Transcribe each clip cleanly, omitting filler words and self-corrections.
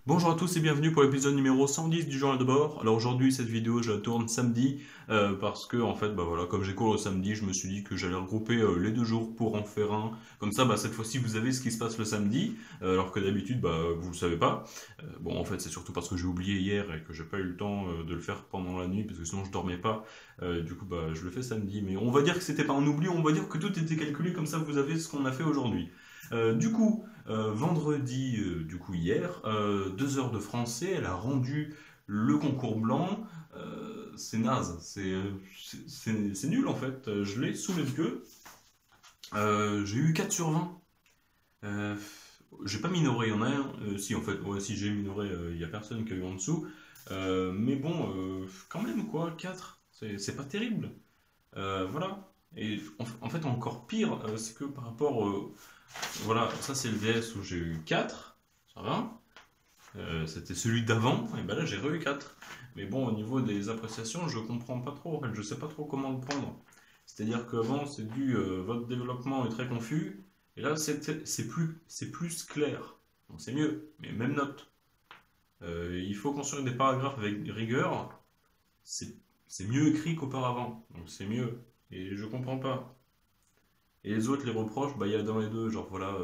Bonjour à tous et bienvenue pour l'épisode numéro 110 du journal de bord. Alors aujourd'hui cette vidéo je la tourne samedi parce que en fait bah voilà comme j'ai cours le samedi je me suis dit que j'allais regrouper les deux jours pour en faire un. Comme ça bah cette fois-ci vous avez ce qui se passe le samedi alors que d'habitude bah vous le savez pas. Bon en fait c'est surtout parce que j'ai oublié hier et que j'ai pas eu le temps de le faire pendant la nuit parce que sinon je dormais pas. Du coup bah je le fais samedi mais on va dire que c'était pas un oubli, on va dire que tout était calculé comme ça vous avez ce qu'on a fait aujourd'hui. Vendredi, du coup hier, 2 heures de français, elle a rendu le concours blanc. C'est naze, c'est nul en fait. Je l'ai sous les yeux. J'ai eu 4 sur 20. Euh, j'ai pas minoré, il y en a un. Si en fait, ouais, si j'ai minoré, il y a personne qui a eu en dessous. Mais bon, quand même quoi, 4, c'est pas terrible. Voilà. Et en fait, encore pire, c'est que par rapport. Voilà, ça c'est le VS où j'ai eu 4, ça va. C'était celui d'avant, et ben là j'ai re eu 4. Mais bon, au niveau des appréciations, je comprends pas trop, en fait, je sais pas trop comment le prendre. C'est-à-dire qu'avant c'est du votre développement est très confus, et là c'est plus clair. Donc c'est mieux, mais même note. Il faut construire des paragraphes avec rigueur, c'est c'est mieux écrit qu'auparavant, donc c'est mieux. Et je comprends pas. Et les autres, les reproches, bah il y a dans les deux, genre voilà,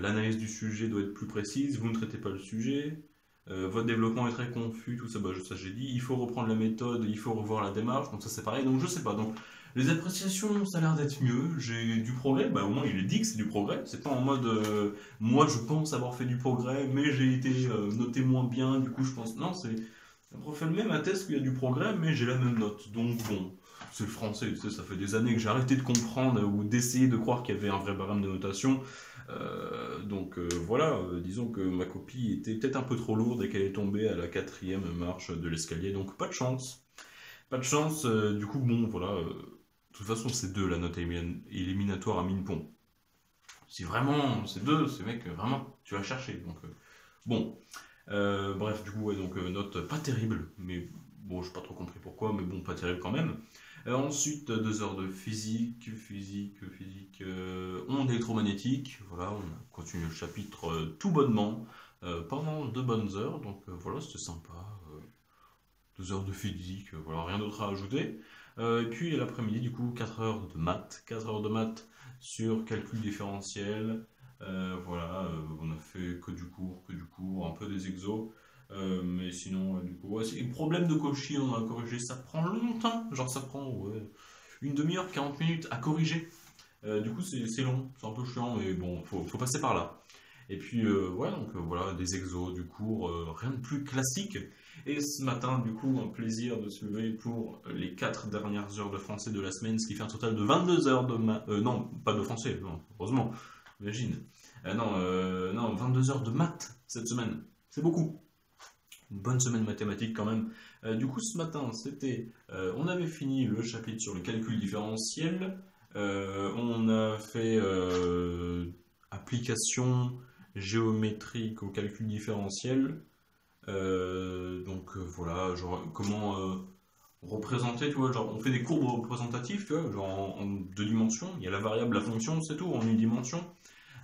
l'analyse du sujet doit être plus précise, vous ne traitez pas le sujet, votre développement est très confus, tout ça, bah, ça j'ai dit, il faut reprendre la méthode, il faut revoir la démarche, donc ça c'est pareil, donc je sais pas. Donc les appréciations, ça a l'air d'être mieux, j'ai du progrès, bah au moins il est dit que c'est du progrès, c'est pas en mode moi je pense avoir fait du progrès, mais j'ai été noté moins bien, du coup je pense. Non, c'est. On refait le même atteste qu'il y a du progrès, mais j'ai la même note, donc bon. C'est le français, tu sais, ça fait des années que j'ai arrêté de comprendre ou d'essayer de croire qu'il y avait un vrai barème de notation. Voilà, disons que ma copie était peut-être un peu trop lourde et qu'elle est tombée à la quatrième marche de l'escalier, donc pas de chance. Pas de chance, du coup, bon, voilà. De toute façon, c'est 2 la note éliminatoire à mine pont. Si vraiment c'est 2, c'est mec, vraiment, tu vas chercher. Donc, bon. Bref, du coup, ouais, donc note pas terrible, mais bon, j'ai pas trop compris pourquoi, mais bon, pas terrible quand même. Ensuite, 2 heures de physique, ondes électromagnétiques. Voilà, on a continué le chapitre tout bonnement pendant 2 bonnes heures. Donc voilà, c'était sympa. 2 heures de physique, voilà, rien d'autre à ajouter. Et puis l'après-midi, du coup, 4 heures de maths. 4 heures de maths sur calcul différentiel. Voilà, on a fait que du cours, un peu des exos. Mais sinon, du coup, ouais, le problème de Cauchy, on a corrigé, ça prend longtemps. Genre, ça prend ouais, une demi-heure, 40 minutes à corriger. Du coup, c'est long, c'est un peu chiant, mais bon, faut passer par là. Et puis, ouais, donc voilà, des exos, du cours, rien de plus classique. Et ce matin, du coup, un plaisir de se lever pour les 4 dernières heures de français de la semaine, ce qui fait un total de 22 heures de maths. Non, pas de français, non, heureusement, imagine. Non, 22 heures de maths cette semaine. C'est beaucoup. Une bonne semaine mathématique quand même. Du coup, ce matin, on avait fini le chapitre sur le calcul différentiel. On a fait application géométrique au calcul différentiel. Voilà, genre comment représenter, tu vois, genre on fait des courbes représentatives, tu vois, genre en 2 dimensions, il y a la variable, la fonction, c'est tout, en une dimension.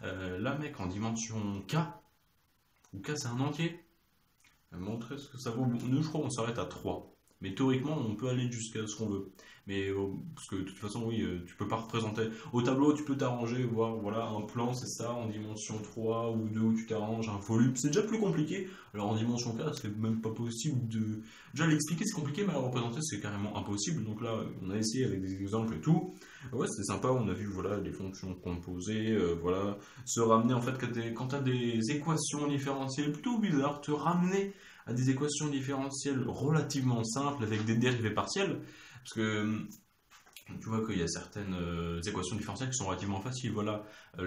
Là, mec, en dimension K, où K c'est un entier, montrer ce que ça vaut. Nous, je crois qu'on s'arrête à 3. Mais théoriquement, on peut aller jusqu'à ce qu'on veut. Mais parce que de toute façon, oui, tu peux pas représenter. Au tableau, tu peux t'arranger, voir, voilà, un plan, c'est ça, en dimension 3 ou 2 où tu t'arranges, un volume. C'est déjà plus compliqué. Alors en dimension 4, c'est même pas possible de. Déjà, l'expliquer, c'est compliqué, mais à le représenter, c'est carrément impossible. Donc là, on a essayé avec des exemples et tout. Ouais, c'était sympa. On a vu, voilà, les fonctions composées, voilà, se ramener en fait quand tu as des équations différentielles plutôt bizarres, te ramener à des équations différentielles relativement simples avec des dérivées partielles. Parce que tu vois qu'il y a certaines équations différentielles qui sont relativement faciles. Voilà, par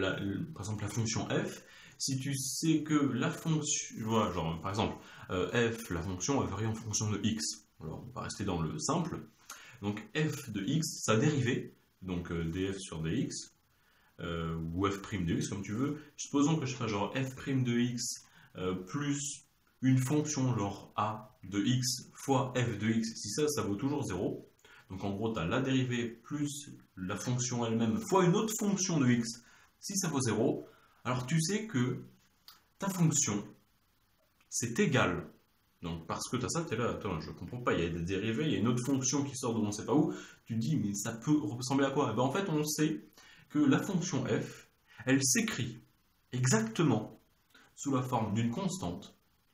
exemple la fonction f. Si tu sais que la fonction, voilà, genre par exemple f, la fonction, elle varie en fonction de x. Alors on va rester dans le simple. Donc f de x, sa dérivée, donc df sur dx, ou f' de x comme tu veux. Supposons que je fasse genre f' de x plus une fonction genre a de x fois f de x, si ça vaut toujours 0. Donc en gros, tu as la dérivée plus la fonction elle-même fois une autre fonction de x, si ça vaut 0. Alors tu sais que ta fonction, c'est égal. Donc parce que tu as ça, tu es là, attends, je comprends pas, il y a des dérivés, il y a une autre fonction qui sort de on ne sait pas où, tu te dis, mais ça peut ressembler à quoi? Eh ben, en fait, on sait que la fonction f, elle s'écrit exactement sous la forme d'une constante.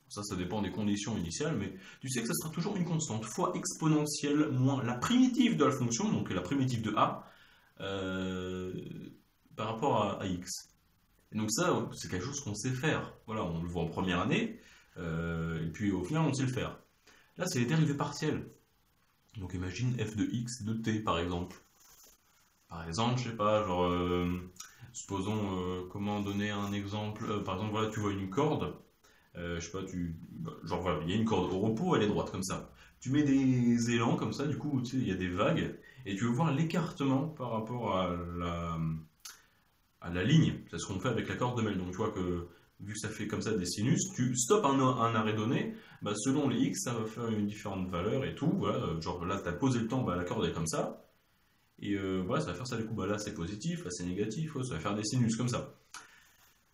Ça dépend des conditions initiales, mais tu sais que ça sera toujours une constante, fois exponentielle moins la primitive de la fonction, donc la primitive de a, euh, par rapport à x. Et donc ça, c'est quelque chose qu'on sait faire. Voilà, on le voit en première année, et puis au final, on sait le faire. Là, c'est les dérivées partielles. Donc imagine f de x et de t, par exemple. Par exemple, je sais pas, genre, supposons, comment donner un exemple. Par exemple, voilà, tu vois une corde. Je sais pas, genre voilà, il y a une corde au repos, elle est droite comme ça. Tu mets des élans comme ça, du coup, tu sais, il y a des vagues, et tu veux voir l'écartement par rapport à la ligne. C'est ce qu'on fait avec la corde de Mel. Donc tu vois que vu que ça fait comme ça des sinus, tu stoppes un arrêt donné, bah, selon les x, ça va faire une différente valeur et tout. Voilà, genre là, tu as posé le temps, bah, la corde est comme ça. Et voilà, ça va faire ça du coup. Bah, là, c'est positif, là, c'est négatif, ouais, ça va faire des sinus comme ça.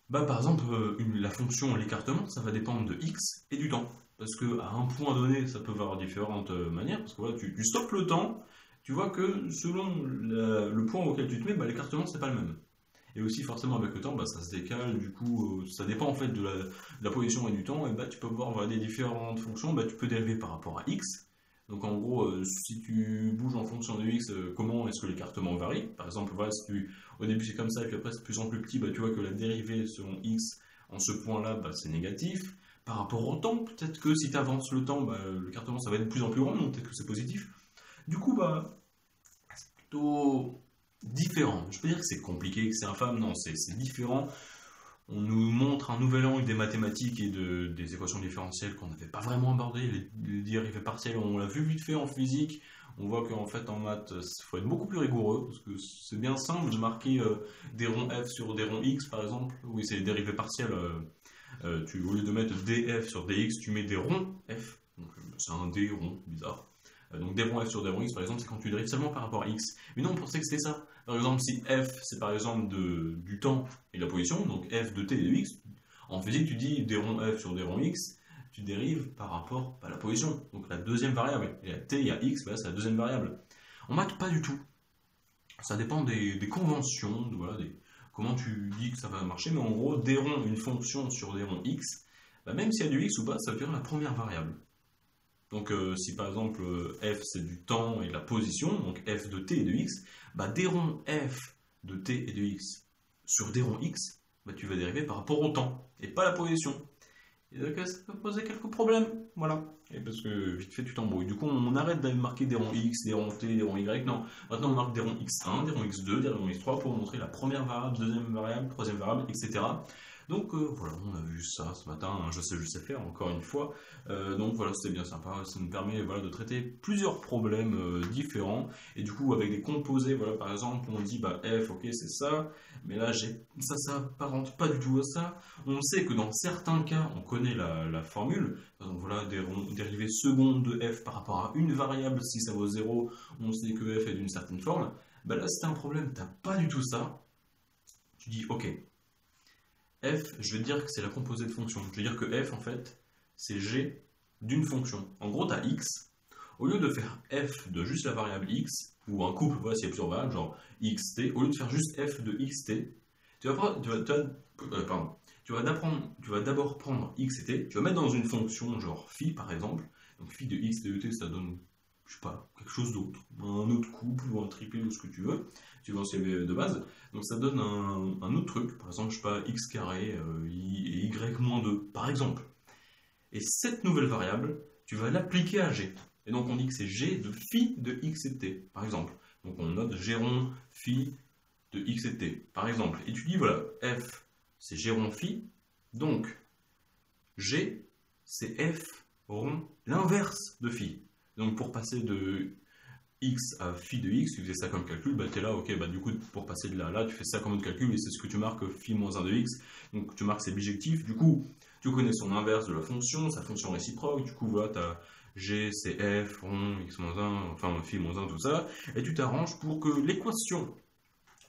Bah, par exemple, la fonction l'écartement, ça va dépendre de x et du temps. Parce qu'à un point donné, ça peut avoir différentes manières. Parce que voilà, tu stoppes le temps, tu vois que selon le point auquel tu te mets, bah, l'écartement, c'est pas le même. Et aussi, forcément, avec le temps, bah, ça se décale. Du coup, ça dépend en fait de la position et du temps. Et bah, tu peux voir voilà, des différentes fonctions. Bah, tu peux dériver par rapport à x. Donc en gros, si tu bouges en fonction de x, comment est-ce que l'écartement varie? Par exemple, voilà, au début c'est comme ça, et puis après c'est de plus en plus petit, bah, tu vois que la dérivée selon x en ce point-là, bah, c'est négatif. Par rapport au temps, peut-être que si tu avances le temps, bah, l'écartement ça va être de plus en plus grand, donc peut-être que c'est positif. Du coup, bah, c'est plutôt différent. Je peux dire que c'est compliqué, que c'est infâme, non, c'est différent. On nous montre un nouvel angle des mathématiques et des équations différentielles qu'on n'avait pas vraiment abordées. Les dérivées partielles, on l'a vu vite fait en physique. On voit qu'en fait en maths, il faut être beaucoup plus rigoureux parce que c'est bien simple de marquer des ronds f sur des ronds x par exemple. Oui, c'est les dérivées partielles. Au lieu de mettre df sur dx, tu mets des ronds f. C'est un d rond, bizarre. Donc des ronds f sur des ronds x par exemple, c'est quand tu dérives seulement par rapport à x. Mais non, on pensait que c'était ça. Par exemple, si f c'est par exemple du temps et de la position, donc f de t et de x, en physique tu dis des ronds f sur des ronds x, tu dérives par rapport à la position, donc la deuxième variable. Il y a t, il y a x, bah, c'est la deuxième variable. En maths, pas du tout. Ça dépend des conventions, voilà, comment tu dis que ça va marcher, mais en gros, des ronds, une fonction sur des ronds x, bah, même s'il y a du x ou pas, ça veut dire la première variable. Donc si par exemple f c'est du temps et de la position, donc f de t et de x, bah, des ronds f de t et de x sur des ronds x, bah, tu vas dériver par rapport au temps et pas la position. Et donc ça peut poser quelques problèmes, voilà. Et parce que vite fait tu t'embrouilles. Du coup on arrête d'aller marquer des ronds x, des ronds t, des ronds y, non. Maintenant on marque des ronds x1, des ronds x2, des ronds x3 pour montrer la première variable, deuxième variable, troisième variable, etc. Donc voilà, on a vu ça ce matin, hein, je sais faire encore une fois. Donc voilà, c'était bien sympa, ça nous permet voilà, de traiter plusieurs problèmes différents. Et du coup, avec des composés, voilà, par exemple, on dit bah, f, ok, c'est ça, mais là, ça s'apparente pas du tout à ça. On sait que dans certains cas, on connaît la formule. Par exemple, voilà, dérivée seconde de f par rapport à une variable, si ça vaut 0, on sait que f est d'une certaine forme. Bah là, c'est un problème, t'as pas du tout ça. Tu dis, ok. F, je vais dire que c'est la composée de fonction. Je vais dire que f, en fait, c'est g d'une fonction. En gros, tu as x. Au lieu de faire f de juste la variable x, ou un couple, voilà, s'il y a plusieurs variables, genre xt, au lieu de faire juste f de xt, tu vas d'abord prendre x et t, tu vas mettre dans une fonction, genre phi par exemple. Donc phi de x et de t, ça donne, je sais pas, quelque chose d'autre. Un autre couple, ou un triplé, ou ce que tu veux. Tu vas en CV de base. Donc ça donne un autre truc, par exemple, je sais pas, x carré et y moins 2, par exemple. Et cette nouvelle variable, tu vas l'appliquer à g. Et donc on dit que c'est g de phi de x et t, par exemple. Donc on note g rond phi de x et t, par exemple. Et tu dis, voilà, f, c'est g rond phi, donc g, c'est f rond l'inverse de phi. Donc pour passer de x à phi de x, tu faisais ça comme calcul, bah t'es là, ok, bah du coup pour passer de là à là, tu fais ça comme autre calcul et c'est ce que tu marques phi moins 1 de x, donc tu marques c'est bijectif, du coup tu connais son inverse de la fonction, sa fonction réciproque, du coup voilà, t'as g c'est f rond x moins 1, enfin phi moins 1, tout ça, et tu t'arranges pour que l'équation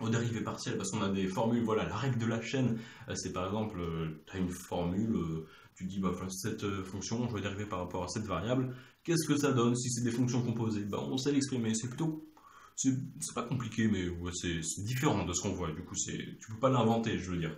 aux dérivées partielles, parce qu'on a des formules, voilà, la règle de la chaîne, c'est par exemple, tu as une formule Tu dis, bah, cette fonction, je vais dériver par rapport à cette variable. Qu'est-ce que ça donne si c'est des fonctions composées? Bah, on sait l'exprimer. C'est plutôt. C'est pas compliqué, mais ouais, c'est différent de ce qu'on voit. Du coup, tu peux pas l'inventer, je veux dire.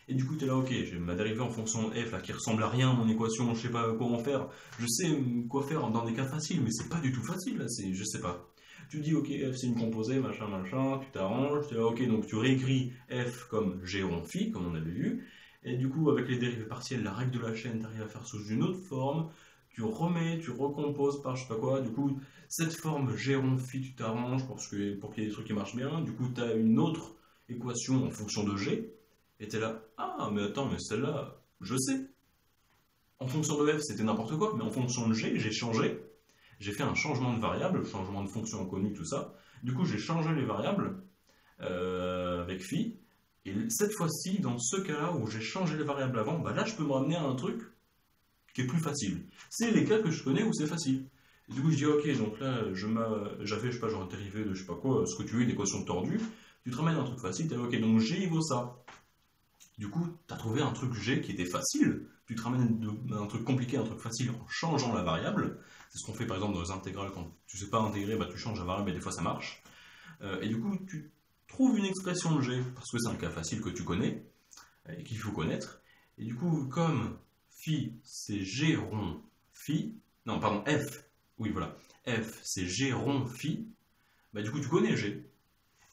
Et du coup, tu es là, ok, j'ai ma dérivée en fonction de f là, qui ressemble à rien à mon équation, je sais pas quoi en faire. Je sais quoi faire dans des cas faciles, mais c'est pas du tout facile, là, je sais pas. Tu dis, ok, f c'est une composée, machin, machin, tu t'arranges, tu es là, ok, donc tu réécris f comme g rond phi, comme on avait vu, et du coup, avec les dérivées partielles, la règle de la chaîne, tu arrives à faire sous une autre forme, tu remets, tu recomposes par je sais pas quoi, du coup, cette forme g rond phi, tu t'arranges pour qu'il y ait des trucs qui marchent bien, du coup, tu as une autre équation en fonction de g, et t'es là, ah, mais attends, mais celle-là, je sais. En fonction de f, c'était n'importe quoi, mais en fonction de g, j'ai changé. J'ai fait un changement de variable, changement de fonction inconnue, tout ça. Du coup, j'ai changé les variables avec phi. Et cette fois-ci, dans ce cas-là où j'ai changé les variables avant, bah là, je peux me ramener à un truc qui est plus facile. C'est les cas que je connais où c'est facile. Et du coup, je dis, ok, donc là, j'avais, je sais pas, genre dérivé de je sais pas quoi, ce que tu veux, une équation tordue. Tu te ramènes à un truc facile, t'es là, ok, donc g, il vaut ça. Du coup, tu as trouvé un truc G qui était facile, tu te ramènes d'un truc compliqué à un truc facile en changeant la variable. C'est ce qu'on fait par exemple dans les intégrales, quand tu sais pas intégrer, bah, tu changes la variable et des fois ça marche. Et du coup, tu trouves une expression de G, parce que c'est un cas facile que tu connais, et qu'il faut connaître. Et du coup, comme phi c'est G rond phi, non pardon, F, oui voilà, F c'est G rond phi, bah du coup tu connais G.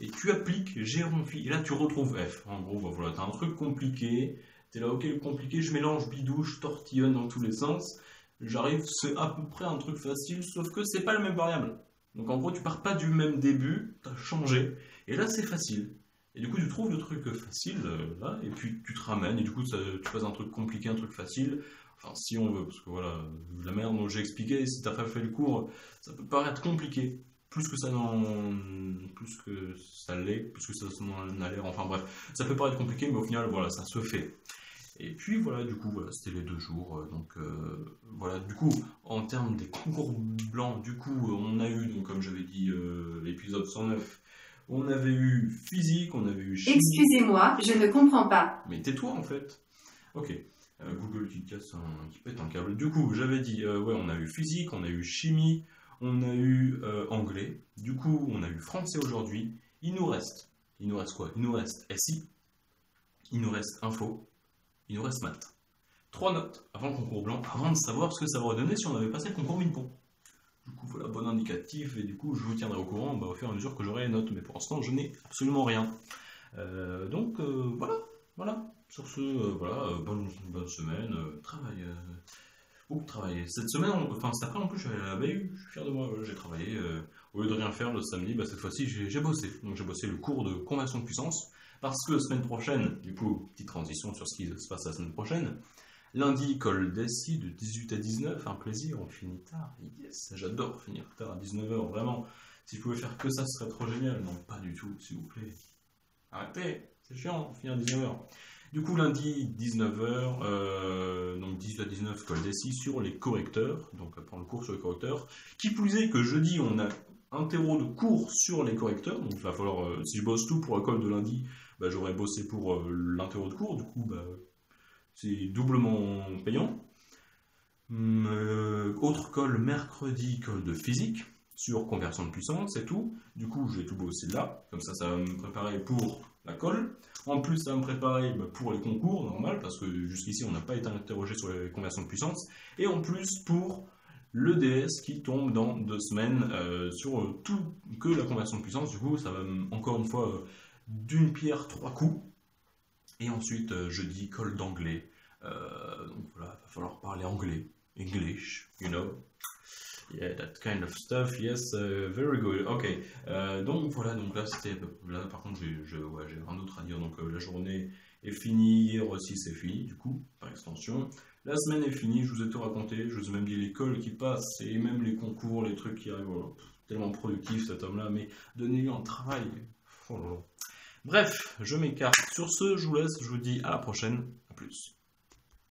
Et tu appliques G rond phi, et là tu retrouves f. En gros, bah voilà, t'as un truc compliqué, t'es là, ok, compliqué, je mélange bidouche, tortillonne dans tous les sens, j'arrive, c'est à peu près un truc facile, sauf que c'est pas la même variable. Donc en gros, tu pars pas du même début, t'as changé, et là c'est facile. Et du coup, tu trouves le truc facile, là, et puis tu te ramènes, et du coup, tu passes un truc compliqué, un truc facile, enfin si on veut, parce que voilà, la merde dont j'ai expliqué, si t'as pas fait le cours, ça peut paraître compliqué. Plus que ça l'est, plus que ça n'en a l'air, enfin bref, ça peut paraître compliqué, mais au final, voilà, ça se fait. Et puis voilà, du coup, voilà, c'était les 2 jours, donc voilà, du coup, en termes des concours blancs, du coup, on a eu, donc comme j'avais dit, l'épisode 109, on avait eu physique, on avait eu chimie. Excusez-moi, je ne comprends pas. Mais tais-toi en fait. Ok. Google qui pète un câble. Du coup, j'avais dit, ouais, on a eu physique, on a eu chimie, on a eu anglais, du coup on a eu français aujourd'hui, il nous reste quoi? Il nous reste SI, il nous reste info, il nous reste maths. 3 notes avant le concours blanc, avant de savoir ce que ça aurait donné si on avait passé le concours Minpon. Du coup voilà, bon indicatif, et du coup je vous tiendrai au courant au fur et à mesure que j'aurai les notes, mais pour l'instant je n'ai absolument rien. Donc voilà, sur ce, voilà, bonne semaine, beaucoup travaillé. Cette semaine, enfin cet après en plus, je suis allé à la BU, je suis fier de moi, j'ai travaillé. Au lieu de rien faire le samedi, bah, cette fois-ci j'ai bossé. Donc j'ai bossé le cours de conversion de puissance, parce que semaine prochaine, du coup, petite transition sur ce qui se passe la semaine prochaine. Lundi, colle d'ESI de 18 à 19, un plaisir, on finit tard. Yes, j'adore finir tard à 19h, vraiment. Si je pouvais faire que ça, ce serait trop génial. Non, pas du tout, s'il vous plaît. Arrêtez, c'est chiant, finir à 19h. Du coup, lundi, 19h, donc 18 à 19, colle d'ESI sur les correcteurs, donc apprendre le cours sur les correcteurs. Qui plus est que jeudi, on a un terreau de cours sur les correcteurs, donc il va falloir, si je bosse tout pour la colle de lundi, bah, j'aurais bossé pour l'interro de cours, du coup, bah, c'est doublement payant. Autre colle mercredi, colle de physique, sur conversion de puissance et tout. Du coup, j'ai tout bossé là, comme ça va me préparer pour la colle. En plus, ça va me préparer pour les concours, normal, parce que jusqu'ici, on n'a pas été interrogé sur les conversions de puissance. Et en plus, pour l'EDS qui tombe dans 2 semaines sur tout que la conversion de puissance. Du coup, ça va encore une fois d'une pierre 3 coups. Et ensuite, jeudi, colle d'anglais. Donc voilà, il va falloir parler anglais. English, you know. Yeah, that kind of stuff, yes, very good. Ok, donc voilà, donc là c'était. Là par contre, j'ai rien d'autre à dire. Donc la journée est finie, hier aussi c'est fini, du coup, par extension. La semaine est finie, je vous ai tout raconté, je vous ai même dit l'école qui passe et même les concours, les trucs qui arrivent. Voilà. Tellement productif cet homme-là, mais donnez-lui un travail. Oh là là. Bref, je m'écarte. Sur ce, je vous laisse, je vous dis à la prochaine, à plus.